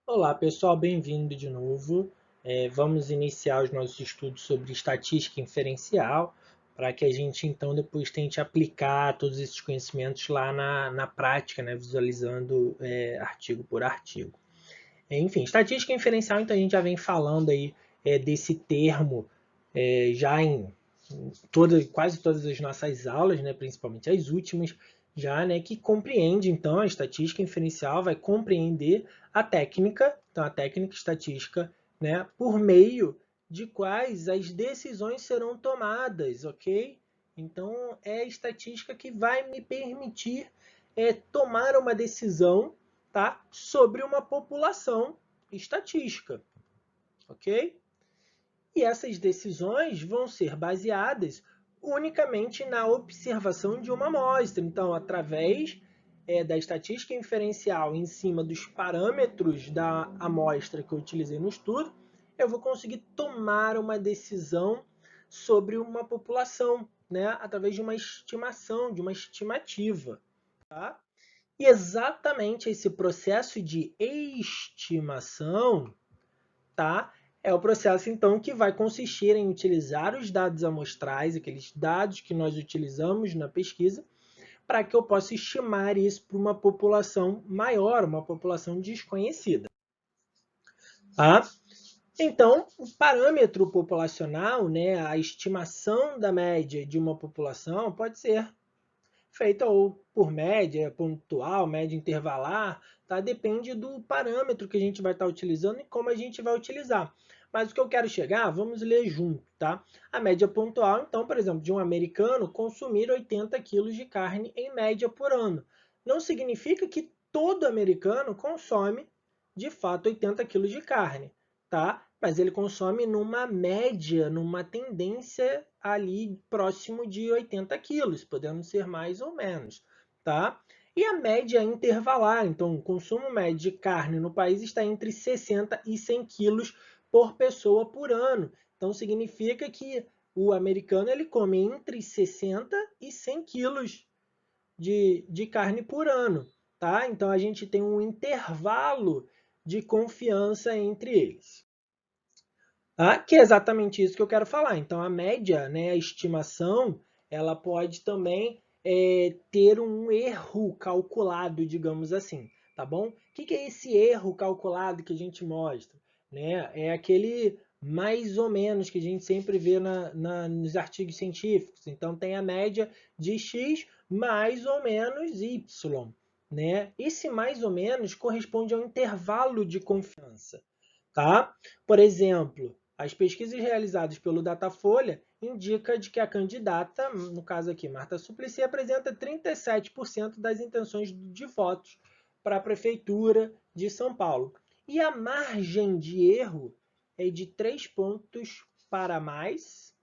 Olá pessoal, bem-vindo de novo. Vamos iniciar os nossos estudos sobre estatística inferencial, para que a gente então depois tente aplicar todos esses conhecimentos lá na prática, né, visualizando artigo por artigo. Enfim, estatística inferencial, então a gente já vem falando aí desse termo já em quase todas as nossas aulas, né, principalmente as últimas, já, né, que compreende então a estatística inferencial vai compreender a técnica, então a técnica estatística, né, por meio de quais as decisões serão tomadas, ok? Então é a estatística que vai me permitir tomar uma decisão, tá, sobre uma população estatística, ok? E essas decisões vão ser baseadas unicamente na observação de uma amostra. Então, através da estatística inferencial em cima dos parâmetros da amostra que eu utilizei no estudo, eu vou conseguir tomar uma decisão sobre uma população, né, através de uma estimação, de uma estimativa. Tá? E exatamente esse processo de estimação, tá? É o processo, então, que vai consistir em utilizar os dados amostrais, aqueles dados que nós utilizamos na pesquisa, para que eu possa estimar isso para uma população maior, uma população desconhecida. Tá? Então, o parâmetro populacional, né, a estimação da média de uma população, pode ser feita ou por média pontual, média intervalar, tá? Depende do parâmetro que a gente vai estar utilizando e como a gente vai utilizar. Mas o que eu quero chegar, vamos ler junto, tá? A média pontual, então, por exemplo, de um americano consumir 80 quilos de carne em média por ano. Não significa que todo americano consome, de fato, 80 quilos de carne, tá? Mas ele consome numa média, numa tendência ali próximo de 80 quilos, podendo ser mais ou menos, tá? E a média intervalar, então o consumo médio de carne no país está entre 60 e 100 quilos por pessoa por ano. Então significa que o americano ele come entre 60 e 100 quilos de carne por ano, tá? Então a gente tem um intervalo de confiança entre eles. Ah, que é exatamente isso que eu quero falar. Então, a média, né, a estimação, ela pode também ter um erro calculado, digamos assim, tá bom? O que é esse erro calculado que a gente mostra? Né? É aquele mais ou menos que a gente sempre vê nos artigos científicos. Então, tem a média de x mais ou menos y. Né? Esse mais ou menos corresponde ao intervalo de confiança. Tá? Por exemplo, as pesquisas realizadas pelo Datafolha indicam de que a candidata, no caso aqui, Marta Suplicy, apresenta 37% das intenções de votos para a Prefeitura de São Paulo. E a margem de erro é de 3 pontos para mais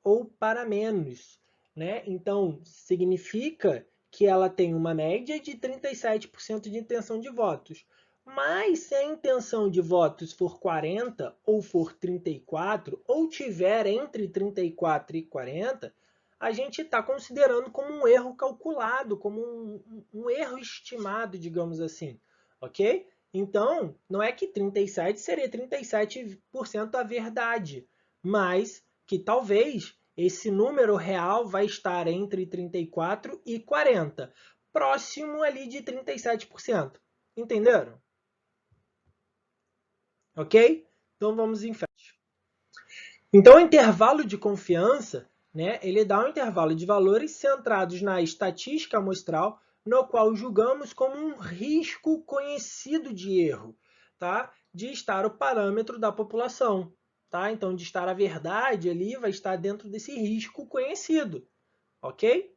ou para menos. Né? Então, significa que ela tem uma média de 37% de intenção de votos. Mas se a intenção de votos for 40 ou for 34, ou tiver entre 34 e 40, a gente está considerando como um erro calculado, como um erro estimado, digamos assim. Ok? Então, não é que 37 seria 37% a verdade, mas que talvez esse número real vai estar entre 34 e 40, próximo ali de 37%. Entenderam? Ok? Então vamos em frente. Então o intervalo de confiança, né, ele dá um intervalo de valores centrados na estatística amostral, no qual julgamos como um risco conhecido de erro, tá? De estar o parâmetro da população. Tá? Então, de estar a verdade ali vai estar dentro desse risco conhecido. Ok?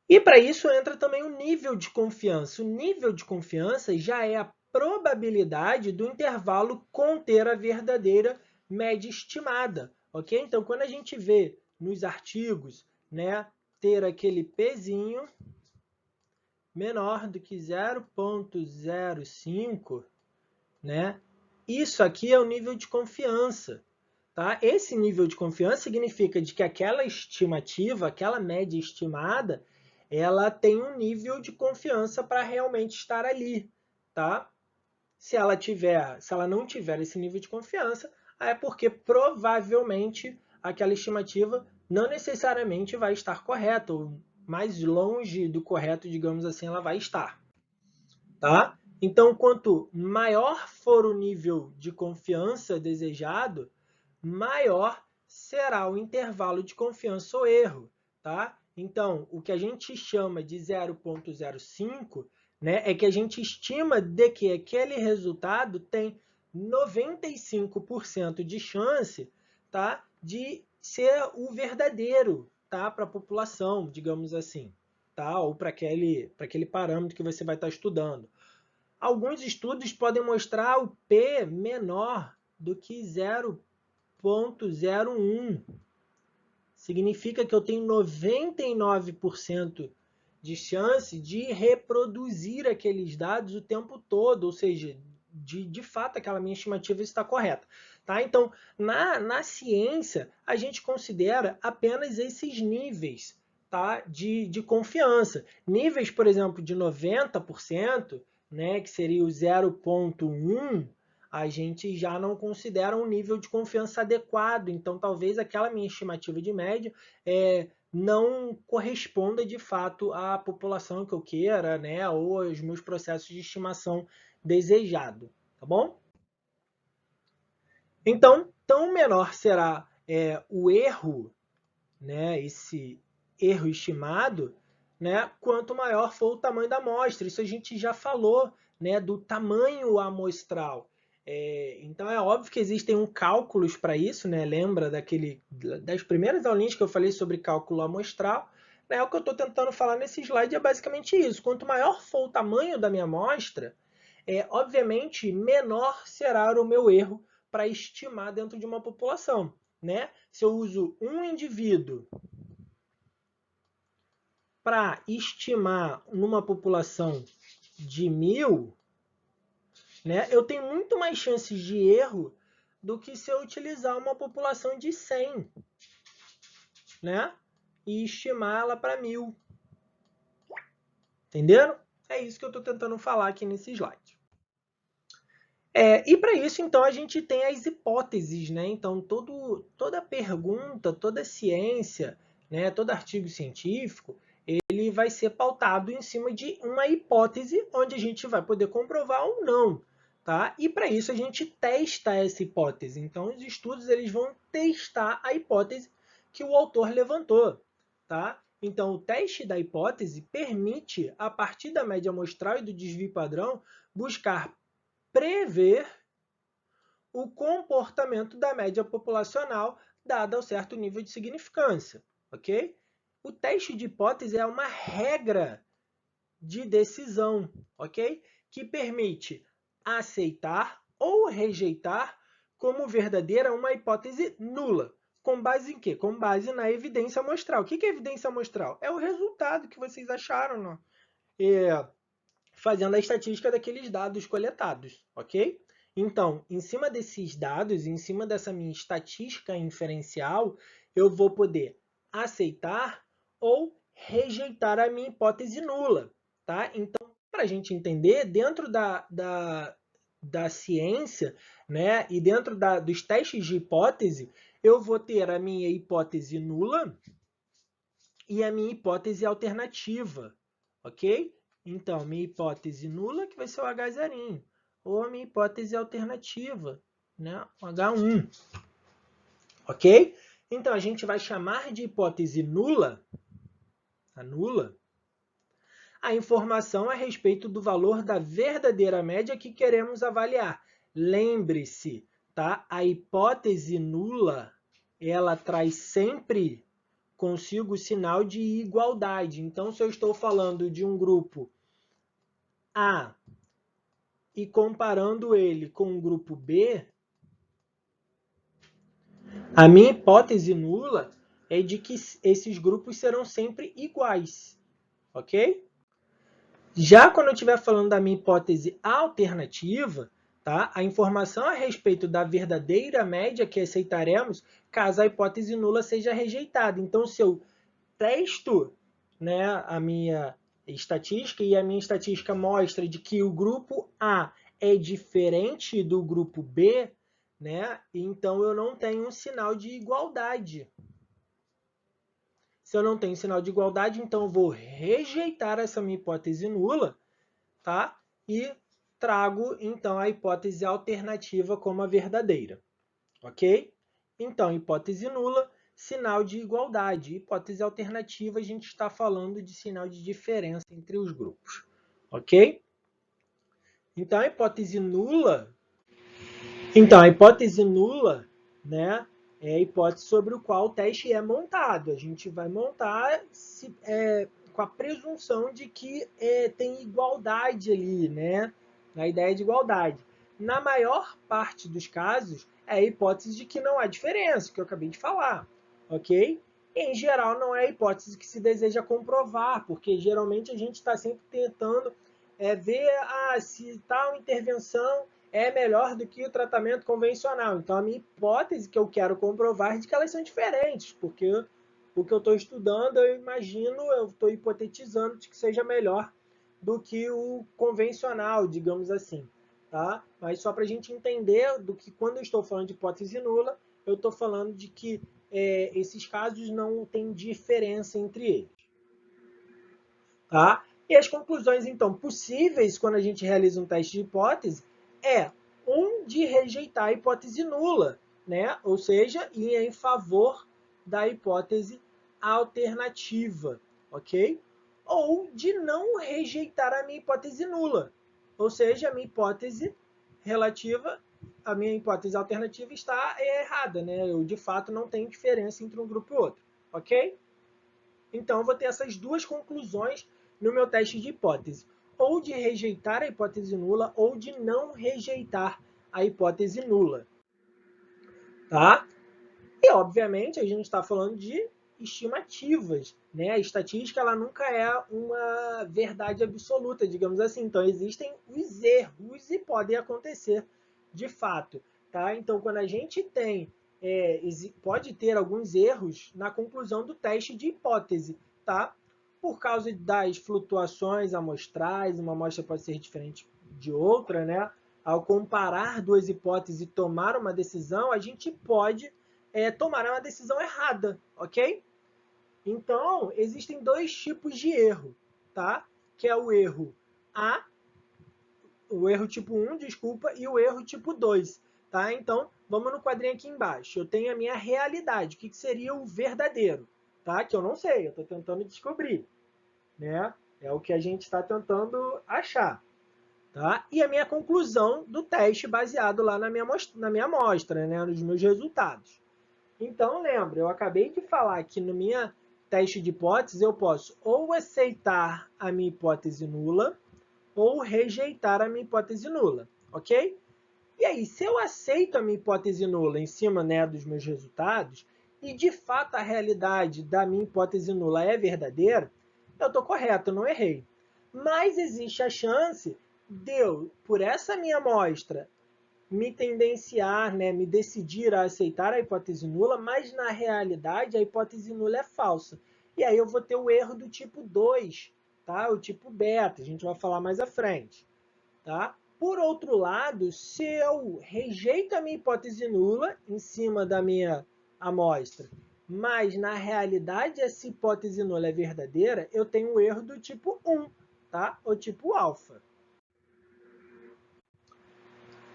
E para isso entra também o nível de confiança. O nível de confiança já é a probabilidade do intervalo conter a verdadeira média estimada. Ok? Então, quando a gente vê nos artigos, né, ter aquele Pzinho menor do que 0,05, né, isso aqui é o nível de confiança. Tá? Esse nível de confiança significa de que aquela estimativa, aquela média estimada, ela tem um nível de confiança para realmente estar ali, tá? Se ela não tiver esse nível de confiança, é porque provavelmente aquela estimativa não necessariamente vai estar correta, ou mais longe do correto, digamos assim, ela vai estar, tá? Então, quanto maior for o nível de confiança desejado, maior será o intervalo de confiança ou erro, tá? Então, o que a gente chama de 0,05, né, é que a gente estima de que aquele resultado tem 95% de chance, tá, de ser o verdadeiro, tá, para a população, digamos assim, tá, ou para aquele parâmetro que você vai estar estudando. Alguns estudos podem mostrar o P menor do que 0,01. Significa que eu tenho 99% de chance de reproduzir aqueles dados o tempo todo, ou seja, de fato aquela minha estimativa está correta. Tá? Então, na ciência, a gente considera apenas esses níveis, tá, de confiança. Níveis, por exemplo, de 90%, né, que seria o 0,1%, a gente já não considera um nível de confiança adequado. Então, talvez aquela minha estimativa de média não corresponda de fato à população que eu queira, né, ou aos meus processos de estimação desejado, tá bom? Então, tão menor será o erro, né, esse erro estimado, né, quanto maior for o tamanho da amostra. Isso a gente já falou, né, do tamanho amostral. Então é óbvio que existem cálculos para isso, né? Lembra das primeiras aulinhas que eu falei sobre cálculo amostral? Né? O que eu estou tentando falar nesse slide é basicamente isso. Quanto maior for o tamanho da minha amostra, obviamente menor será o meu erro para estimar dentro de uma população. Né? Se eu uso um indivíduo para estimar numa população de 1000, né, eu tenho muito mais chances de erro do que se eu utilizar uma população de 100, né, e estimá-la para 1000. Entenderam? É isso que eu estou tentando falar aqui nesse slide. E para isso, então, a gente tem as hipóteses, né? Então, toda pergunta, toda ciência, né, todo artigo científico, ele vai ser pautado em cima de uma hipótese onde a gente vai poder comprovar ou não, tá? E para isso a gente testa essa hipótese. Então, os estudos eles vão testar a hipótese que o autor levantou, tá? Então, o teste da hipótese permite, a partir da média amostral e do desvio padrão, buscar prever o comportamento da média populacional dado ao certo nível de significância, ok? O teste de hipótese é uma regra de decisão, ok? Que permite aceitar ou rejeitar como verdadeira uma hipótese nula. Com base em quê? Com base na evidência amostral. O que é evidência amostral? É o resultado que vocês acharam, né? Fazendo a estatística daqueles dados coletados, ok? Então, em cima desses dados, em cima dessa minha estatística inferencial, eu vou poder aceitar ou rejeitar a minha hipótese nula, tá? Então, para a gente entender, dentro da ciência, né, e dentro dos testes de hipótese, eu vou ter a minha hipótese nula e a minha hipótese alternativa, ok? Então, minha hipótese nula, que vai ser o H0, ou a minha hipótese alternativa, né? O H1, ok? Então, a gente vai chamar de hipótese nula, a informação a respeito do valor da verdadeira média que queremos avaliar. Lembre-se, tá? A hipótese nula, ela traz sempre consigo o sinal de igualdade. Então, se eu estou falando de um grupo A e comparando ele com o grupo B, a minha hipótese nula é de que esses grupos serão sempre iguais, ok? Já quando eu estiver falando da minha hipótese alternativa, tá? A informação a respeito da verdadeira média que aceitaremos caso a hipótese nula seja rejeitada. Então, se eu testo né, a minha estatística, e a minha estatística mostra de que o grupo A é diferente do grupo B, né, então eu não tenho um sinal de igualdade. Se eu não tenho sinal de igualdade, então eu vou rejeitar essa minha hipótese nula, tá? E trago, então, a hipótese alternativa como a verdadeira, ok? Então, hipótese nula, sinal de igualdade. Hipótese alternativa, a gente está falando de sinal de diferença entre os grupos, ok? Então, a hipótese nula, né, é a hipótese sobre o qual o teste é montado. A gente vai montar com a presunção de que tem igualdade ali, né? Na ideia de igualdade. Na maior parte dos casos, é a hipótese de que não há diferença, que eu acabei de falar, ok? Em geral, não é a hipótese que se deseja comprovar, porque geralmente a gente está sempre tentando ver se tal intervenção é melhor do que o tratamento convencional. Então, a minha hipótese que eu quero comprovar é de que elas são diferentes, porque o que eu estou estudando, eu imagino, eu estou hipotetizando de que seja melhor do que o convencional, digamos assim. Tá? Mas só para a gente entender do que quando eu estou falando de hipótese nula, eu estou falando de que esses casos não têm diferença entre eles. Tá? E as conclusões, então, possíveis quando a gente realiza um teste de hipótese é de rejeitar a hipótese nula, né? Ou seja, ir em favor da hipótese alternativa, ok? Ou de não rejeitar a minha hipótese nula, ou seja, a minha hipótese relativa, a minha hipótese alternativa está errada, né? Eu, de fato, não tenho diferença entre um grupo e outro, ok? Então, eu vou ter essas duas conclusões no meu teste de hipótese. Ou de rejeitar a hipótese nula, ou de não rejeitar a hipótese nula. Tá? E, obviamente, a gente está falando de estimativas. Né? A estatística ela nunca é uma verdade absoluta, digamos assim. Então, existem os erros e podem acontecer de fato. Tá? Então, quando a gente tem pode ter alguns erros na conclusão do teste de hipótese, tá? Por causa das flutuações amostrais, uma amostra pode ser diferente de outra, né? Ao comparar duas hipóteses e tomar uma decisão, a gente pode tomar uma decisão errada, ok? Então, existem dois tipos de erro, tá? Que é o erro A, o erro tipo 1, desculpa, e o erro tipo 2. Tá? Então, vamos no quadrinho aqui embaixo. Eu tenho a minha realidade. O que seria o verdadeiro? Tá? Que eu não sei, eu estou tentando descobrir. Né? É o que a gente está tentando achar. Tá? E a minha conclusão do teste baseado lá na minha amostra, né? Nos meus resultados. Então, lembra, eu acabei de falar que no minha teste de hipótese eu posso ou aceitar a minha hipótese nula ou rejeitar a minha hipótese nula, ok? E aí, se eu aceito a minha hipótese nula em cima, né, dos meus resultados, e de fato a realidade da minha hipótese nula é verdadeira, eu estou correto, eu não errei. Mas existe a chance de eu, por essa minha amostra, me tendenciar, né, me decidir a aceitar a hipótese nula, mas na realidade a hipótese nula é falsa. E aí eu vou ter o erro do tipo 2, tá? O tipo beta, a gente vai falar mais à frente. Tá? Por outro lado, se eu rejeito a minha hipótese nula em cima da minha amostra, mas na realidade essa hipótese nula é verdadeira, eu tenho o erro do tipo 1, tá? O tipo alfa.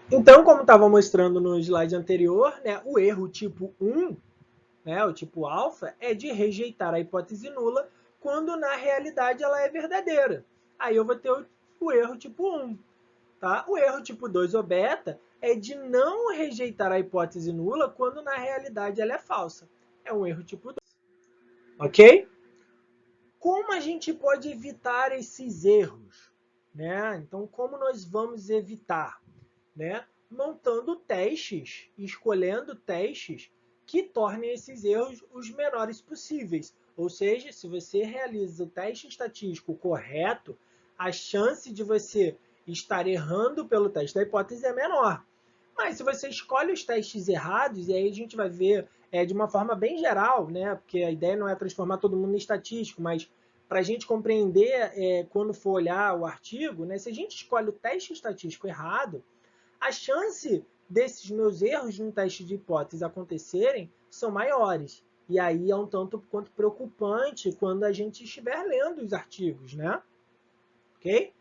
Então, como estava mostrando no slide anterior, né, o erro tipo 1, né, o tipo alfa, é de rejeitar a hipótese nula quando na realidade ela é verdadeira. Aí eu vou ter o erro tipo 1. Tá? O erro tipo 2 ou beta é de não rejeitar a hipótese nula quando na realidade ela é falsa. É um erro tipo 2. Ok? Como a gente pode evitar esses erros? Né? Então, como nós vamos evitar? Né? Montando testes, escolhendo testes que tornem esses erros os menores possíveis. Ou seja, se você realiza o teste estatístico correto, a chance de você estar errando pelo teste da hipótese é menor. Mas se você escolhe os testes errados, e aí a gente vai ver de uma forma bem geral, né? Porque a ideia não é transformar todo mundo em estatístico, mas para a gente compreender quando for olhar o artigo, né, se a gente escolhe o teste estatístico errado, a chance desses meus erros no teste de hipótese acontecerem são maiores. E aí é um tanto quanto preocupante quando a gente estiver lendo os artigos, né? Ok?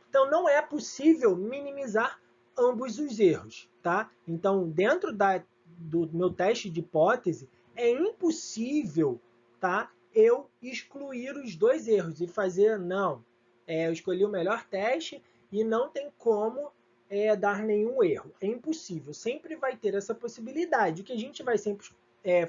Então, não é possível minimizar ambos os erros, tá? Então, dentro do meu teste de hipótese, é impossível, tá, eu excluir os dois erros e fazer, não, eu escolhi o melhor teste e não tem como dar nenhum erro. É impossível, sempre vai ter essa possibilidade. O que a gente vai sempre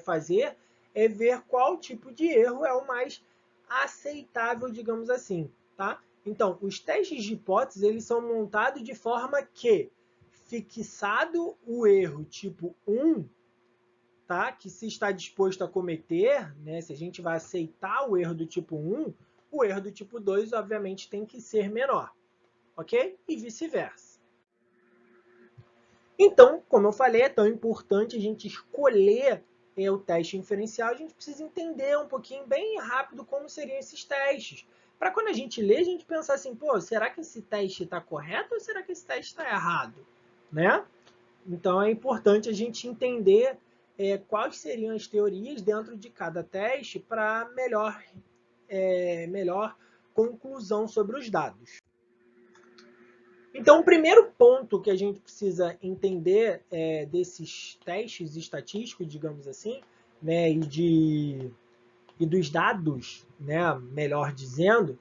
fazer é ver qual tipo de erro é o mais aceitável, digamos assim, tá? Então, os testes de hipótese eles são montados de forma que, fixado o erro tipo 1, tá? Que se está disposto a cometer, né? Se a gente vai aceitar o erro do tipo 1, o erro do tipo 2, obviamente, tem que ser menor, ok? E vice-versa. Então, como eu falei, é tão importante a gente escolher o teste inferencial, a gente precisa entender um pouquinho, bem rápido, como seriam esses testes. Para quando a gente lê, a gente pensar assim, pô, será que esse teste está correto ou será que esse teste está errado? Né? Então, é importante a gente entender quais seriam as teorias dentro de cada teste para melhor conclusão sobre os dados. Então, o primeiro ponto que a gente precisa entender desses testes estatísticos, digamos assim, né, e dos dados, né, melhor dizendo,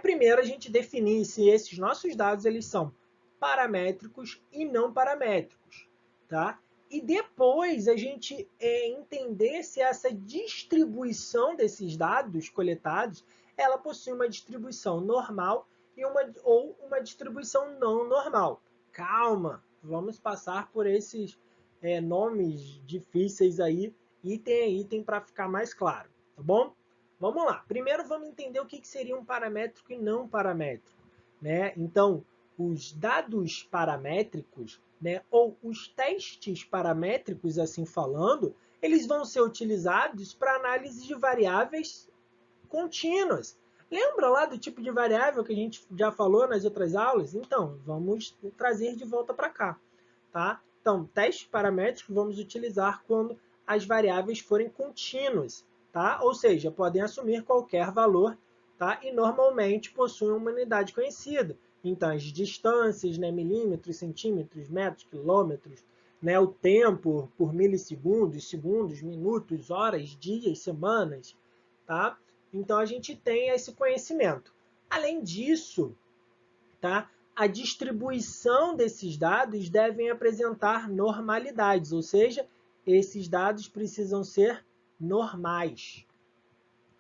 primeiro a gente definir se esses nossos dados eles são paramétricos e não paramétricos, tá? E depois a gente entender se essa distribuição desses dados coletados, ela possui uma distribuição normal ou uma distribuição não normal. Calma, vamos passar por esses nomes difíceis aí, item a item, para ficar mais claro, tá bom? Vamos lá. Primeiro vamos entender o que seria um paramétrico e não paramétrico, né? Então, os dados paramétricos, né, ou os testes paramétricos, assim falando, eles vão ser utilizados para análise de variáveis contínuas. Lembra lá do tipo de variável que a gente já falou nas outras aulas? Então, vamos trazer de volta para cá, tá? Então, testes paramétricos vamos utilizar quando as variáveis forem contínuas, tá? Ou seja, podem assumir qualquer valor, tá? E normalmente possuem uma unidade conhecida. Então, as distâncias, né, milímetros, centímetros, metros, quilômetros, né, o tempo por milissegundos, segundos, minutos, horas, dias, semanas, tá? Então, a gente tem esse conhecimento. Além disso, tá? A distribuição desses dados devem apresentar normalidades, ou seja, esses dados precisam ser normais,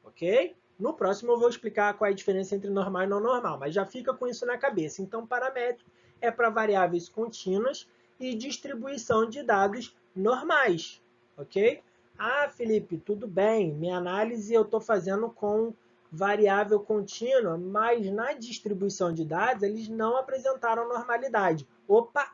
ok? No próximo eu vou explicar qual é a diferença entre normal e não normal, mas já fica com isso na cabeça. Então, paramétrico é para variáveis contínuas e distribuição de dados normais, ok? Ah, Felipe, tudo bem, minha análise eu estou fazendo com variável contínua, mas na distribuição de dados eles não apresentaram normalidade. Opa,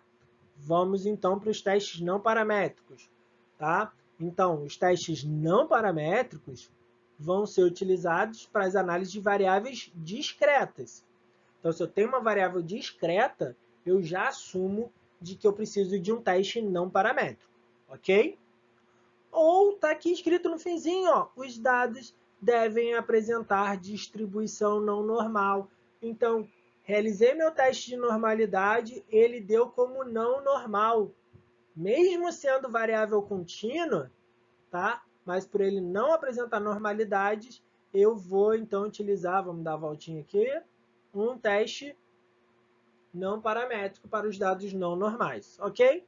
vamos então para os testes não paramétricos, tá? Então, os testes não paramétricos vão ser utilizados para as análises de variáveis discretas. Então, se eu tenho uma variável discreta, eu já assumo de que eu preciso de um teste não paramétrico, ok? Ou está aqui escrito no finzinho, ó, os dados devem apresentar distribuição não normal. Então, realizei meu teste de normalidade, ele deu como não normal. Mesmo sendo variável contínua, tá? Mas por ele não apresentar normalidades, eu vou então utilizar, vamos dar a voltinha aqui, um teste não paramétrico para os dados não normais, ok?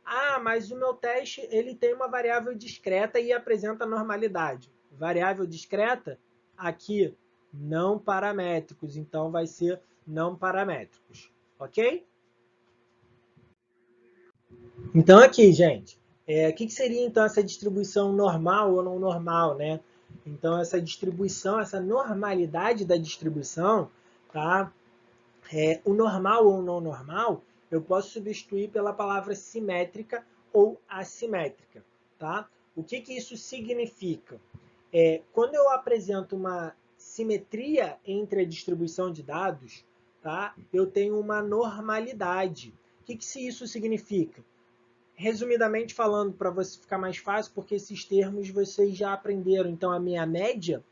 Ah, mas o meu teste ele tem uma variável discreta e apresenta normalidade. Variável discreta, aqui, não paramétricos, então vai ser não paramétricos, ok? Então aqui, gente, o que seria então essa distribuição normal ou não normal, né? Então essa distribuição, essa normalidade da distribuição, tá? O normal ou não normal, eu posso substituir pela palavra simétrica ou assimétrica, tá? O que isso significa? Quando eu apresento uma simetria entre a distribuição de dados, tá? Eu tenho uma normalidade. O que isso significa? Resumidamente falando, para você ficar mais fácil, porque esses termos vocês já aprenderam. Então, a minha média,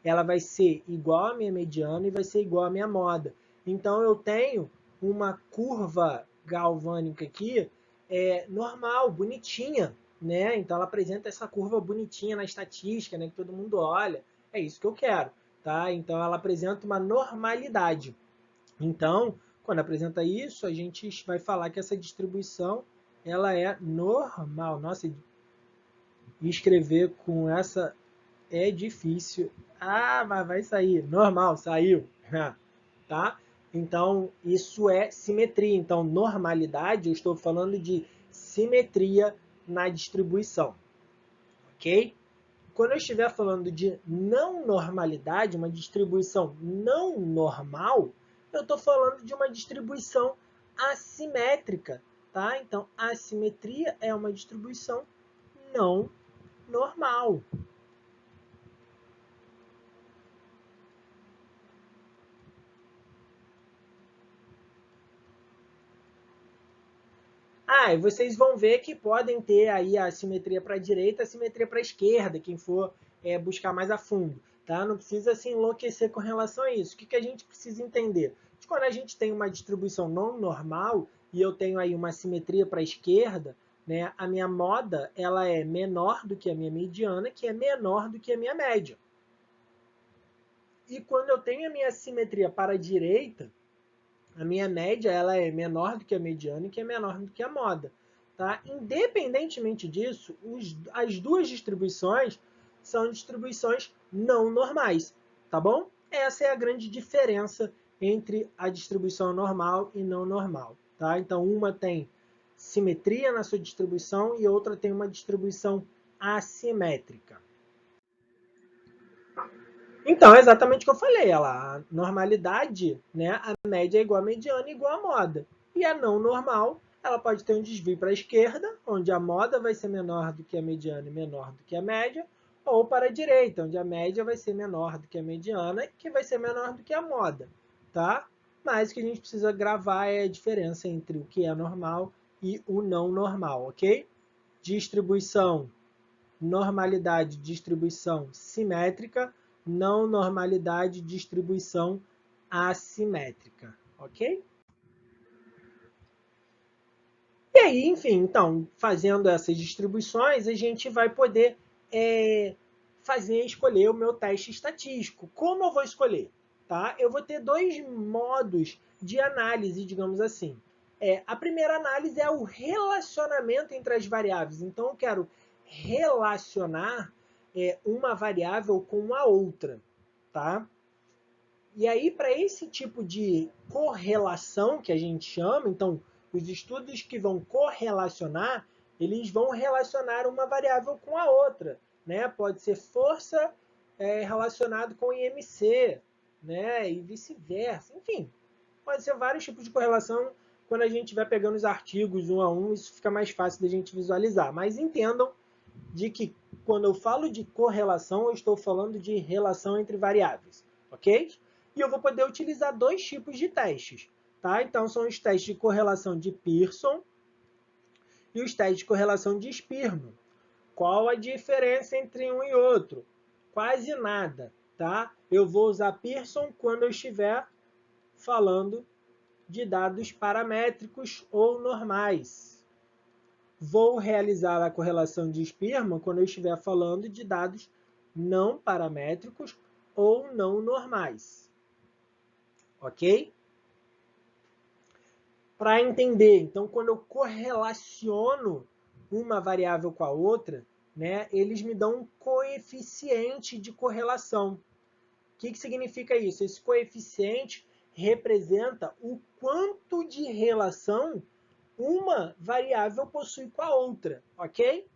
ela vai ser igual à minha mediana e vai ser igual à minha moda. Então, eu tenho uma curva galvânica aqui normal, bonitinha, né? Então, ela apresenta essa curva bonitinha na estatística, né? Que todo mundo olha. É isso que eu quero, tá? Então, ela apresenta uma normalidade. Então, quando apresenta isso, a gente vai falar que essa distribuição ela é normal. Nossa, escrever com essa é difícil. Ah, mas vai sair. Normal, saiu. Tá? Então, isso é simetria. Então, normalidade, eu estou falando de simetria na distribuição. Ok? Quando eu estiver falando de não normalidade, uma distribuição não normal, eu estou falando de uma distribuição assimétrica. Tá? Então, a assimetria é uma distribuição não normal. E vocês vão ver que podem ter aí a simetria para a direita, a simetria para a esquerda, quem for buscar mais a fundo. Tá? Não precisa se enlouquecer com relação a isso. O que a gente precisa entender? Quando a gente tem uma distribuição não normal e eu tenho aí uma simetria para a esquerda, né, a minha moda ela é menor do que a minha mediana, que é menor do que a minha média. E quando eu tenho a minha simetria para a direita, a minha média ela é menor do que a mediana e que é menor do que a moda. Tá? Independentemente disso, as duas distribuições são distribuições não normais. Tá bom? Essa é a grande diferença entre a distribuição normal e não normal. Tá? Então, uma tem simetria na sua distribuição e outra tem uma distribuição assimétrica. Então, é exatamente o que eu falei. A normalidade, né, a média é igual a mediana e igual a moda. E a não normal, ela pode ter um desvio para a esquerda, onde a moda vai ser menor do que a mediana e menor do que a média, ou para a direita, onde a média vai ser menor do que a mediana, que vai ser menor do que a moda. Tá? Mas o que a gente precisa gravar é a diferença entre o que é normal e o não normal, ok? Distribuição, normalidade, distribuição simétrica, não normalidade, distribuição assimétrica, ok? E aí, enfim, então, fazendo essas distribuições, a gente vai poder escolher o meu teste estatístico. Como eu vou escolher? Tá? Eu vou ter dois modos de análise, digamos assim. A primeira análise é o relacionamento entre as variáveis. Então, eu quero relacionar uma variável com a outra. Tá? E aí, para esse tipo de correlação que a gente chama, então, os estudos que vão correlacionar, eles vão relacionar uma variável com a outra. Né? Pode ser força relacionado com IMC, né? E vice-versa. Enfim, pode ser vários tipos de correlação. Quando a gente vai pegando os artigos um a um, isso fica mais fácil da gente visualizar. Mas entendam de que quando eu falo de correlação, eu estou falando de relação entre variáveis, ok? E eu vou poder utilizar dois tipos de testes, tá? Então, são os testes de correlação de Pearson e os testes de correlação de Spearman. Qual a diferença entre um e outro? Quase nada, tá? Eu vou usar Pearson quando eu estiver falando de dados paramétricos ou normais. Vou realizar a correlação de Spearman quando eu estiver falando de dados não paramétricos ou não normais. Ok? Para entender, então, quando eu correlaciono uma variável com a outra, né, eles me dão um coeficiente de correlação. O que significa isso? Esse coeficiente representa o quanto de relação uma variável possui com a outra, ok?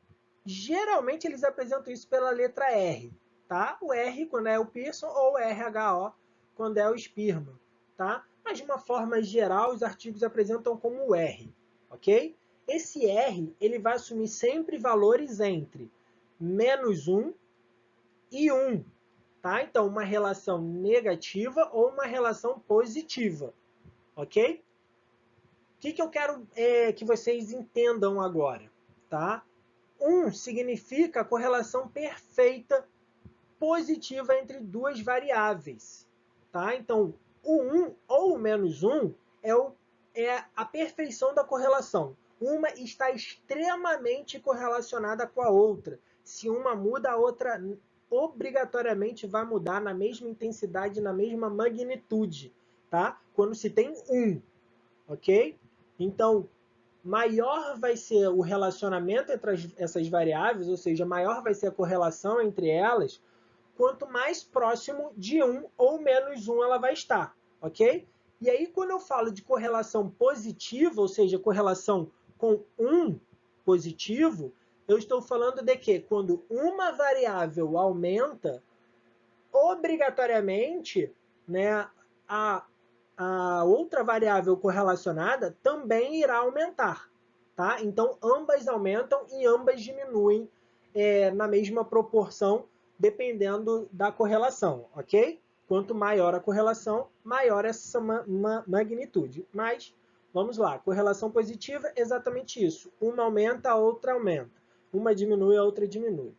Geralmente eles apresentam isso pela letra R, tá? O R quando é o Pearson ou o RHO quando é o Spearman, tá? Mas de uma forma geral os artigos apresentam como o R, ok? Esse R ele vai assumir sempre valores entre -1 e 1, tá? Então, uma relação negativa ou uma relação positiva, ok? O que eu quero que vocês entendam agora, tá? 1 significa a correlação perfeita positiva entre duas variáveis, tá? Então, o 1 ou o menos 1 é a perfeição da correlação. Uma está extremamente correlacionada com a outra. Se uma muda, a outra obrigatoriamente vai mudar na mesma intensidade, na mesma magnitude, tá? Quando se tem 1, ok? Então, maior vai ser o relacionamento entre essas variáveis, ou seja, maior vai ser a correlação entre elas, quanto mais próximo de 1 ou menos 1 ela vai estar, ok? E aí, quando eu falo de correlação positiva, ou seja, correlação com 1 positivo, eu estou falando de que quando uma variável aumenta, obrigatoriamente, né, a outra variável correlacionada também irá aumentar, tá? Então, ambas aumentam e ambas diminuem na mesma proporção, dependendo da correlação, ok? Quanto maior a correlação, maior essa magnitude. Mas, vamos lá, correlação positiva, exatamente isso. Uma aumenta, a outra aumenta. Uma diminui, a outra diminui,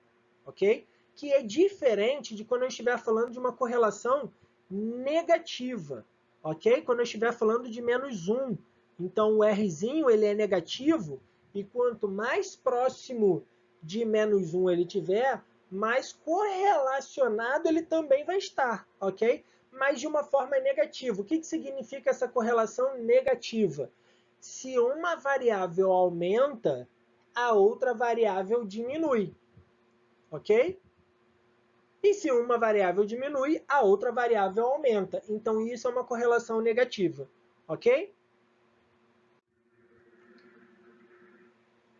ok? Que é diferente de quando eu estiver falando de uma correlação negativa, ok? Quando eu estiver falando de menos 1. Então, o Rzinho ele é negativo e quanto mais próximo de menos 1 ele tiver, mais correlacionado ele também vai estar, ok? Mas de uma forma negativa. O que significa essa correlação negativa? Se uma variável aumenta, a outra variável diminui, ok? E se uma variável diminui, a outra variável aumenta. Então, isso é uma correlação negativa, ok?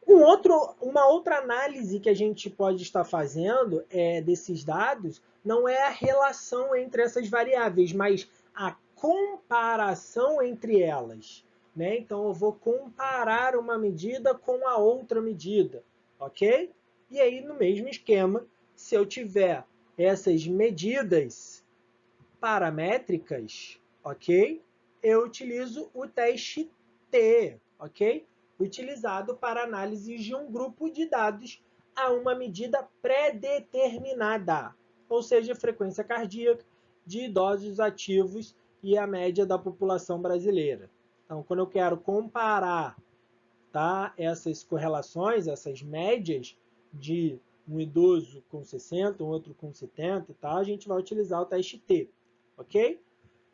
Uma outra análise que a gente pode estar fazendo desses dados não é a relação entre essas variáveis, mas a comparação entre elas, né? Então, eu vou comparar uma medida com a outra medida, ok? E aí, no mesmo esquema, se eu tiver essas medidas paramétricas, ok? Eu utilizo o teste T, ok? Utilizado para análise de um grupo de dados a uma medida pré-determinada, ou seja, frequência cardíaca de idosos ativos e a média da população brasileira. Então, quando eu quero comparar, tá, essas correlações, essas médias de um idoso com 60, um outro com 70, tá, a gente vai utilizar o teste T, ok?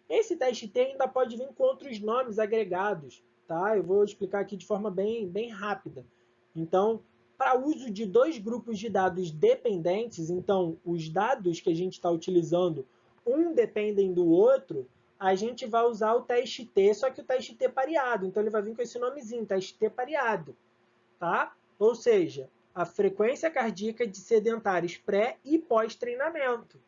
Esse teste T ainda pode vir com outros nomes agregados, tá? Eu vou explicar aqui de forma bem rápida. Então, para uso de dois grupos de dados dependentes, então os dados que a gente está utilizando, um dependem do outro, a gente vai usar o teste T, só que o teste T pareado. Então, ele vai vir com esse nomezinho, teste T pareado, tá? Ou seja, a frequência cardíaca de sedentários pré e pós-treinamento.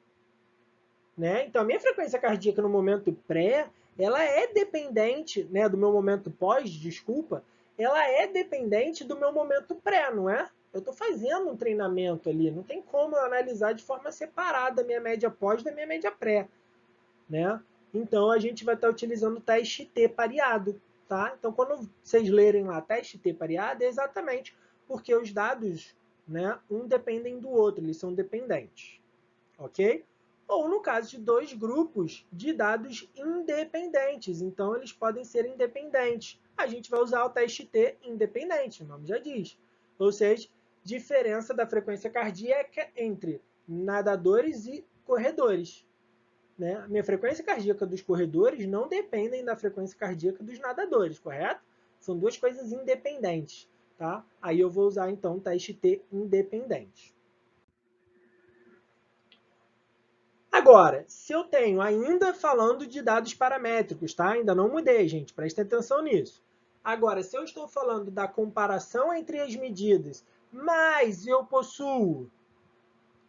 Né? Então, a minha frequência cardíaca no momento pré, ela é dependente, né, do meu momento pós, desculpa, ela é dependente do meu momento pré, não é? Eu estou fazendo um treinamento ali, não tem como eu analisar de forma separada a minha média pós da minha média pré, né? Então, a gente vai estar utilizando o teste T pareado, tá? Então, quando vocês lerem lá teste T pareado, é exatamente porque os dados, né, um dependem do outro, eles são dependentes, ok? Ou no caso de dois grupos de dados independentes. Então, eles podem ser independentes. A gente vai usar o teste T independente, o nome já diz. Ou seja, diferença da frequência cardíaca entre nadadores e corredores. Né? A minha frequência cardíaca dos corredores não dependem da frequência cardíaca dos nadadores, correto? São duas coisas independentes. Tá? Aí eu vou usar, então, o teste T independente. Agora, se eu tenho, ainda falando de dados paramétricos, tá? Ainda não mudei, gente, prestem atenção nisso. Agora, se eu estou falando da comparação entre as medidas, mas eu possuo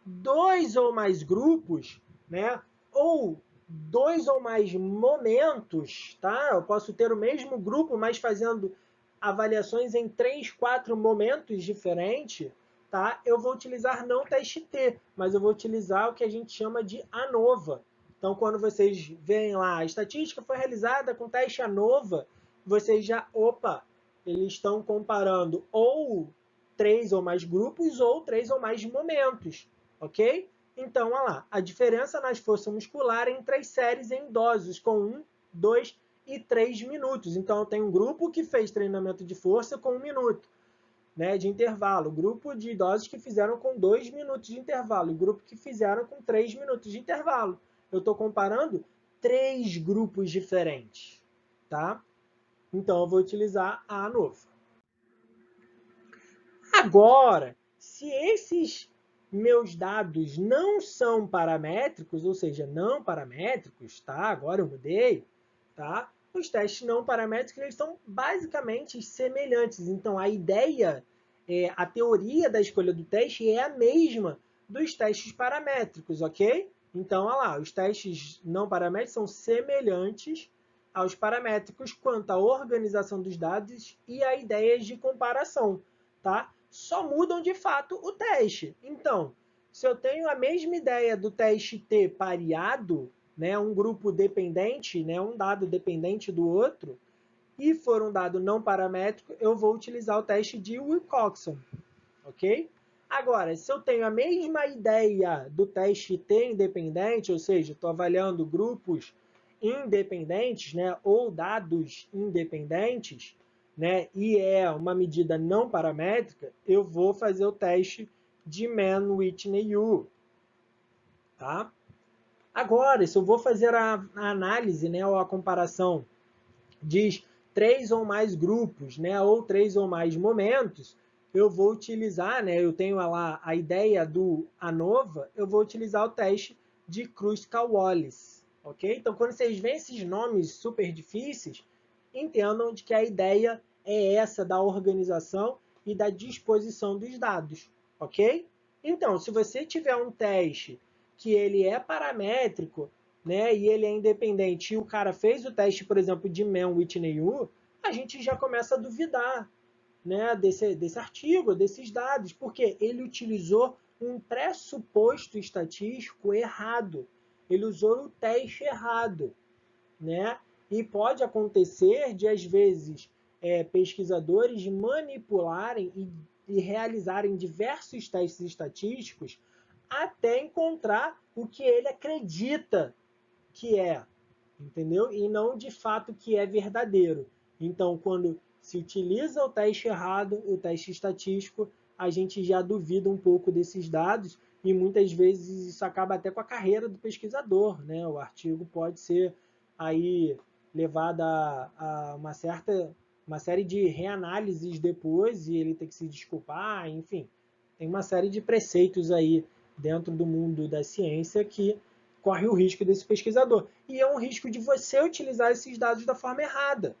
dois ou mais grupos, né? Ou dois ou mais momentos, tá? Eu posso ter o mesmo grupo, mas fazendo avaliações em 3, 4 momentos diferentes. tá? Eu vou utilizar não teste T, mas eu vou utilizar o que a gente chama de ANOVA. Então, quando vocês veem lá, a estatística foi realizada com teste ANOVA, vocês já, opa, eles estão comparando ou 3 ou mais grupos ou 3 ou mais momentos, ok? Então, olha lá, a diferença nas forças musculares entre as séries em idosos com 1, 2 e 3 minutos. Então, eu tenho um grupo que fez treinamento de força com 1 minuto, né, de intervalo. Grupo de idosos que fizeram com 2 minutos de intervalo. E grupo que fizeram com 3 minutos de intervalo. Eu estou comparando 3 grupos diferentes, tá? Então, eu vou utilizar a ANOVA. Agora, se esses meus dados não são paramétricos, ou seja, não paramétricos, tá? Agora eu mudei, tá? Os testes não paramétricos, eles são basicamente semelhantes. Então, a ideia, a teoria da escolha do teste é a mesma dos testes paramétricos, ok? Então, olha lá, os testes não paramétricos são semelhantes aos paramétricos quanto à organização dos dados e a ideias de comparação, tá? Só mudam de fato o teste. Então, se eu tenho a mesma ideia do teste T pareado, né, um grupo dependente, né, um dado dependente do outro, e for um dado não paramétrico, eu vou utilizar o teste de Wilcoxon, ok? Agora, se eu tenho a mesma ideia do teste T independente, ou seja, estou avaliando grupos independentes, né, ou dados independentes, né, e é uma medida não paramétrica, eu vou fazer o teste de Mann-Whitney-U, tá? Agora, se eu vou fazer a análise, né, ou a comparação de 3 ou mais grupos, né, ou 3 ou mais momentos, eu vou utilizar, né, eu tenho lá a ideia do ANOVA, eu vou utilizar o teste de Kruskal-Wallis, ok? Então, quando vocês veem esses nomes super difíceis, entendam de que a ideia é essa da organização e da disposição dos dados, ok? Então, se você tiver um teste que ele é paramétrico, né, e ele é independente, e o cara fez o teste, por exemplo, de Mann-Whitney-U, a gente já começa a duvidar, né, desse artigo, desses dados, porque ele utilizou um pressuposto estatístico errado. Ele usou o teste errado, né? E pode acontecer de, às vezes, pesquisadores manipularem e realizarem diversos testes estatísticos até encontrar o que ele acredita que é, entendeu? E não de fato que é verdadeiro. Então, quando se utiliza o teste errado, o teste estatístico, a gente já duvida um pouco desses dados e muitas vezes isso acaba até com a carreira do pesquisador, né? O artigo pode ser aí levado a uma série de reanálises depois e ele tem que se desculpar, enfim. Tem uma série de preceitos aí dentro do mundo da ciência que corre o risco desse pesquisador. E é um risco de você utilizar esses dados da forma errada,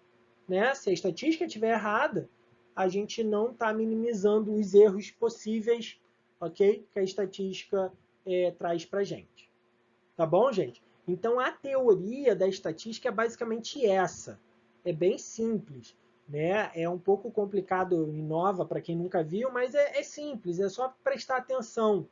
né? Se a estatística estiver errada, a gente não está minimizando os erros possíveis, ok? Que a estatística traz para a gente. Tá bom, gente? Então, a teoria da estatística é basicamente essa. É bem simples, né? É um pouco complicado e nova para quem nunca viu, mas é simples, é só prestar atenção,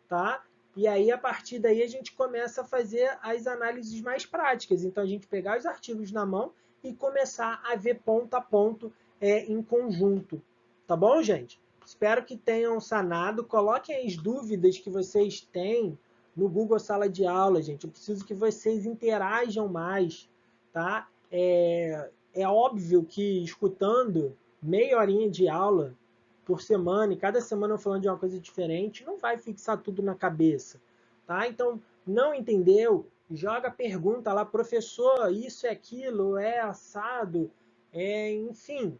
tá? E aí, a partir daí, a gente começa a fazer as análises mais práticas. Então, a gente pegar os artigos na mão e começar a ver ponto a ponto em conjunto. Tá bom, gente? Espero que tenham sanado. Coloquem as dúvidas que vocês têm no Google Sala de Aula, gente. Eu preciso que vocês interajam mais, tá? É óbvio que escutando meia horinha de aula por semana, e cada semana eu falando de uma coisa diferente, não vai fixar tudo na cabeça, tá? Então, não entendeu? Joga pergunta lá, professor, isso é aquilo, é assado, enfim,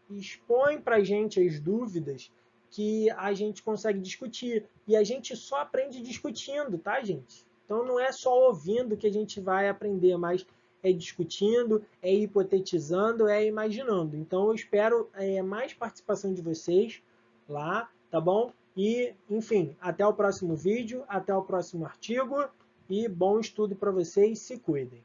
expõe pra gente as dúvidas que a gente consegue discutir. E a gente só aprende discutindo, tá, gente? Então não é só ouvindo que a gente vai aprender, mas é discutindo, é hipotetizando, é imaginando. Então eu espero mais participação de vocês lá, tá bom? E, enfim, até o próximo vídeo, até o próximo artigo e bom estudo para vocês, se cuidem.